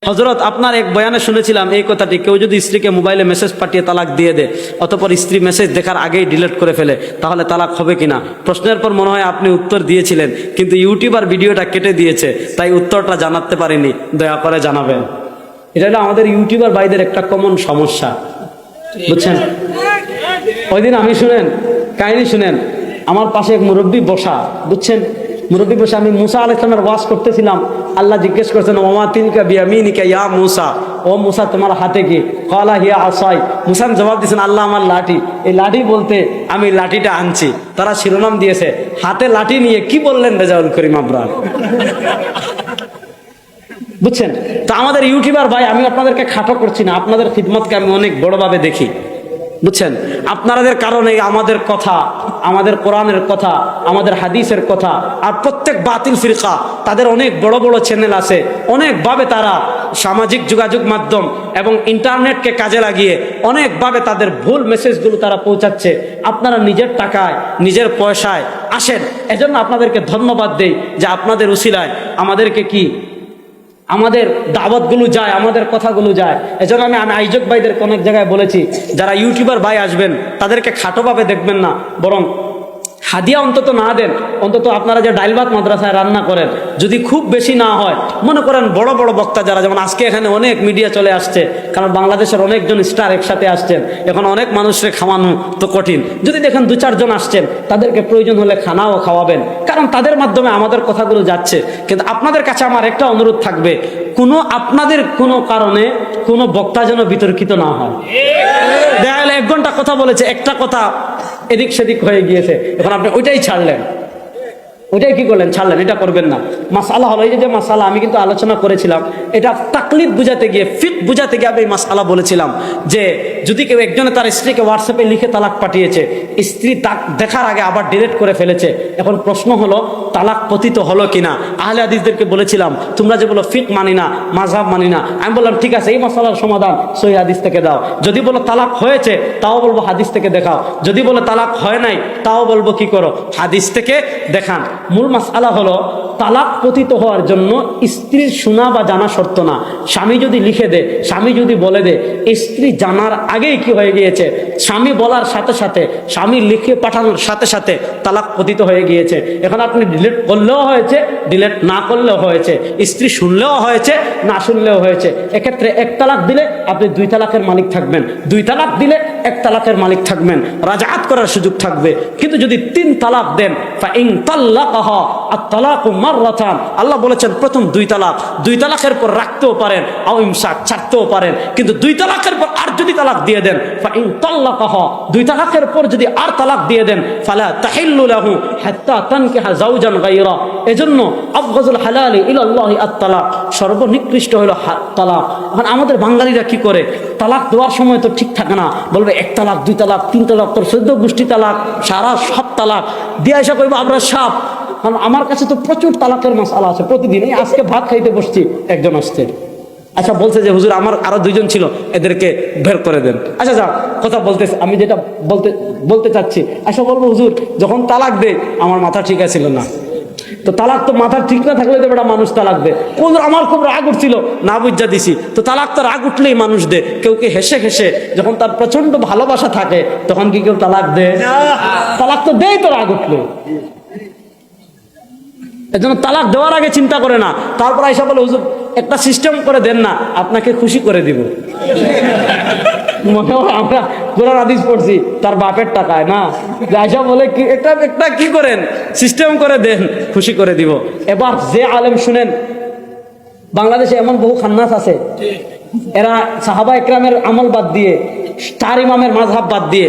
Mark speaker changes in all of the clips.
Speaker 1: হযরত আপনার এক বয়ানে শুনেছিলাম এই কথাটি, কেউ যদি স্ত্রীকে মোবাইলে মেসেজ পাঠিয়ে তালাক দিয়ে দেয়, অতঃপর স্ত্রী মেসেজ দেখার আগেই ডিলিট করে ফেলে, তাহলে তালাক হবে কিনা? প্রশ্নের পর মনে হয় আপনি উত্তর দিয়েছিলেন, কিন্তু ইউটিউবার ভিডিওটা কেটে দিয়েছে, তাই উত্তরটা জানাতে পারিনি, দয়া করে জানাবেন। এটা হলো আমাদের ইউটিউবার ভাইদের একটা কমন সমস্যা, বুঝছেন? ওই দিন আমি শুনেন কাহিনী শুনেন, আমার পাশে এক মুরব্বী বসা, বুঝছেন? মুরব্বী বসে, আমি মুসা আলাইহিস সালামের ওয়াজ করতেছিলাম, আল্লাহ জিজ্ঞেস করছেন ওমা তিলকা বিয়ামিনিকা ইয়া মুসা, ও মুসা তোমার হাতে কি? ক্বালা হিয়া আসাই। মুসা জবাব দিয়েছেন আল্লাহ আমার লাঠি। এই লাঠি বলতে আমি লাঠিটা আনছি। তারা শিরোনাম দিয়েছে হাতে লাঠি নিয়ে কি বললেন রেজাউল করিম আবরার। বুঝছেন? তো আমাদের ইউটিউবার ভাই, আমি আপনাদেরকে খাটো করছি না, আপনাদের খিদমতকে আমি অনেক বড়ভাবে দেখি, বুঝছেন? আপনাদের কারণে আমাদের কথা, আমাদের কোরআনের কথা, আমাদের হাদিসের কথা, আর প্রত্যেক বাতিল ফিরকা তাদের অনেক বড় বড় চ্যানেল আছে, অনেকভাবে তারা সামাজিক যোগাযোগ মাধ্যম এবং ইন্টারনেটকে কাজে লাগিয়ে অনেকভাবে তাদের ভুল মেসেজগুলো তারা পৌঁছাচ্ছে। আপনারা নিজের টাকায়, নিজের পয়সায় আসেন, এজন্য আপনাদেরকে ধন্যবাদ দেই যে আপনাদের উসিলায় আমাদেরকে কি আমাদের দাওয়াতগুলো যায়, আমাদের কথাগুলো যায়। এজন্য আমি আয়োজক ভাইদের অনেক জায়গায় বলেছি, যারা ইউটিউবার ভাই আসবেন তাদেরকে খাটোভাবে দেখবেন না, বরং হাদিয়া অন্তত না দেন। অন্তত আপনারা যে ডাইল ভাত মাদ্রাসায় রান্না করেন, যদি খুব বেশি না হয়, মনে করেন বড় বড় বক্তা যারা, যেমন আজকে এখানে অনেক মিডিয়া চলে আসছে, কারণ বাংলাদেশের অনেকজন স্টার একসাথে আসছেন, এখন অনেক মানুষকে খাওয়ানো তো কঠিন। যদি দেখেন 2-4 জন আসছেন, তাদেরকে প্রয়োজন হলে খানাও খাওয়াবেন, কারণ তাদের মাধ্যমে আমাদের কথাগুলো যাচ্ছে। কিন্তু আপনাদের কাছে আমার একটা অনুরোধ থাকবে, আপনাদের কোনো কারণে কোনো বক্তা যেন বিতর্কিত না হয়। দেখা গেল 1 ঘন্টা কথা বলেছে, একটা কথা এদিক সেদিক হয়ে গিয়েছে, এখন আপনি ওইটাই ছাড়লেন, ওইটাই কি করলেন? ছাড়লেন। এটা করবেন না। মাসালা হলো, এই যে মাসালা আমি কিন্তু আলোচনা করেছিলাম, এটা তাকলিদ বুঝাতে গিয়ে, ফিক বুঝাতে গিয়ে আমি এই মাসালা বলেছিলাম যে যদি কেউ একজনে তার স্ত্রীকে হোয়াটসঅ্যাপে লিখে তালাক পাঠিয়েছে, স্ত্রী তাক দেখার আগে আবার ডিলিট করে ফেলেছে, এখন প্রশ্ন হলো তালাক পতিত হলো কিনা। আহলে হাদিসদেরকে বলেছিলাম তোমরা যে বলো ফিক মানি না, মাযহাব মানি না, আমি বললাম ঠিক আছে, এই মাসালার সমাধান সহিহ হাদিস থেকে দাও। যদি বলো তালাক হয়েছে, তাও বলবো হাদিস থেকে দেখাও। যদি বলো তালাক হয় নাই, তাও বলবো কি করো, হাদিস থেকে দেখান। মূল মাসআলা হলো তালাক পতিত হওয়ার জন্য স্ত্রীর শোনা বা জানা শর্ত না। স্বামী যদি লিখে দে, স্বামী যদি বলে দে, স্ত্রী জানার আগেই কি হয়ে গিয়েছে, স্বামী বলার সাথে সাথে, স্বামী লিখে পাঠানোর সাথে সাথে তালাক পতিত হয়ে গিয়েছে। এখন আপনি ডিলিট করলেও হয়েছে, ডিলিট না করলেও হয়েছে, স্ত্রী শুনলেও হয়েছে, না শুনলেও হয়েছে। এক্ষেত্রে 1 তালাক দিলে আপনি 2 তালাকের মালিক থাকবেন, 2 তালাক দিলে 1 তালাকের মালিক থাকবেন, রাজাত করার সুযোগ থাকবে। কিন্তু যদি 3 তালাক দেন, ফাইন তাল্লাকাহা আত-তালাকু মাররাতান, আল্লাহ বলেছেন প্রথম 2 তালাক, 2 তালাকের পর রাখতেও পারেন, আও ইমসাক ছাড়তেও পারেন। কিন্তু 2 তালাকের পর আর যদি তালাক দিয়ে দেন, ফাইন তাল্লাকাহা, 2 তালাকের পর যদি আর তালাক দিয়ে দেন, ফালা তাহিল্লু লাহু হাত্তা তানকিহা যাওজান গায়রা। এজন্য আফযালুল হালালি ইলাল্লাহি আত-তালাক, সর্বনিকৃষ্ট হলো তালাক। এখন আমাদের বাঙালিরা কি করে, তালাক দেওয়ার সময় তো ঠিক থাকে না, বলবে 1 তালাক, 2 তালাক, 3 তালাক, তোর 14 গোষ্ঠী তালাক, সারা সব তালাক দিয়ে এসে কইবো আমরা সাপ। কারণ আমার কাছে তো প্রচুর তালাকের মাসআলা আছে প্রতিদিন। এই আজকে ভাত খাইতে বসছি, একজন আসছে, আচ্ছা বলছে যে হুজুর আমার আরো 2 জন ছিল, এদেরকে বের করে দেন। আচ্ছা যা কথা বলতেছে, আমি যেটা বলতে চাচ্ছি, আচ্ছা বলবো হুজুর যখন তালাক দে আমার মাথা ঠিক আছিল না। তো তালাক তো মাথা ঠিক না থাকলে তো বেটা মানুষ তালাক দে। আমার খুব রাগ উঠছিল, না বুঝা দিছি। তো তালাক তো রাগ উঠলেই মানুষ দে, কেউ কি হেসে হেসে, যখন তার প্রচন্ড ভালোবাসা থাকে তখন কি কেউ তালাক দে? তালাক তো দেই তো রাগ উঠলে। এজন্য তালাক দেওয়ার আগে চিন্তা করে না, তারপর আইসা বলে হুজুর একটা সিস্টেম করে দেন না, আপনাকে খুশি করে দিব। মনে হয় আমরা কোরআন হাদিস পড়ছি তার বাপের টাকায় না, আইসা বলে কি একটা কি করেন, সিস্টেম করে দেন, খুশি করে দিব। এবার যে আলেম শুনেন, বাংলাদেশে এমন বহু খান্নাস আছে, এরা সাহাবা একরামের আমল বাদ দিয়ে, 4 ইমামের মাযহাব বাদ দিয়ে,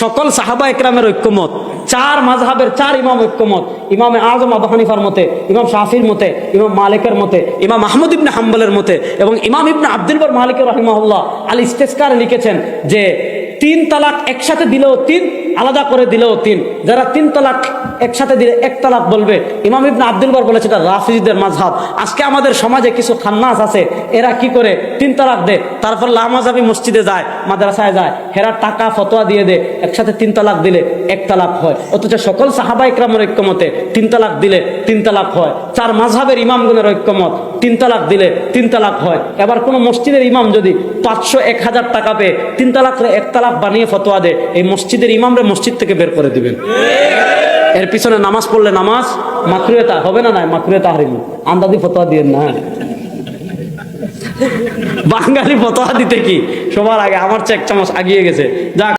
Speaker 1: সকল সাহাবা একরামের ঐক্যমত, 4 মাযহাবের 4 ইমাম ঐক্যমত, ইমামে আযম আবু হানিফার মতে, ইমাম শাফির মতে, ইমাম মালিকের মতে, ইমাম আহমদ ইবনে হাম্বলের মতে এবং ইমাম ইবনে আব্দুল বার মালিক রাহিমাহুল্লাহ আল ইস্তিসকার লিখেছেন যে 3 তালাক একসাথে দিলেও 3, আলাদা করে দিলেও 3। যারা 3 তালাক একসাথে দিলে এক তালাক বলবে। ইমাম ইবনে আব্দুল বার বলেছে এটা রাফিজিদের মাযহাব। আজকে আমাদের সমাজে কিছু খান্নাস আছে, এরা কি করে 3 তালাক দেয়, তারপর লামাজাবি মসজিদে যায়, মাদ্রাসায় যায়, হেরা টাকা ফতোয়া দিয়ে দেয়, একসাথে 3 তালাক দিলে 1 তালাক হয়। অথচ সকল সাহাবা ইকরামের ঐক্যমতে 3 তালাক দিলে 3 তালাক হয়। 4 মাযহাবের ইমামগণের ঐক্যমত 3 তালাক দিলে 3 তালাক হয়। এবার কোন মসজিদের ইমাম যদি 500-1000 টাকা পেয়ে 3 তালাকরে 1 তালাক বানিয়ে ফতোয়া দেয়, এই মসজিদের ইমামরে মসজিদ থেকে বের করে দিবেন। এর পিছনে নামাজ পড়লে নামাজ মাকরুহে হবে না, নাই মাকরুহে তাহরিম। আন্দাজি ফতোয়া দিয়েন না। বাঙালি ফতোয়া দিতে কি সবার আগে আমার চেয়ে 1 চামচ আগিয়ে গেছে। যাক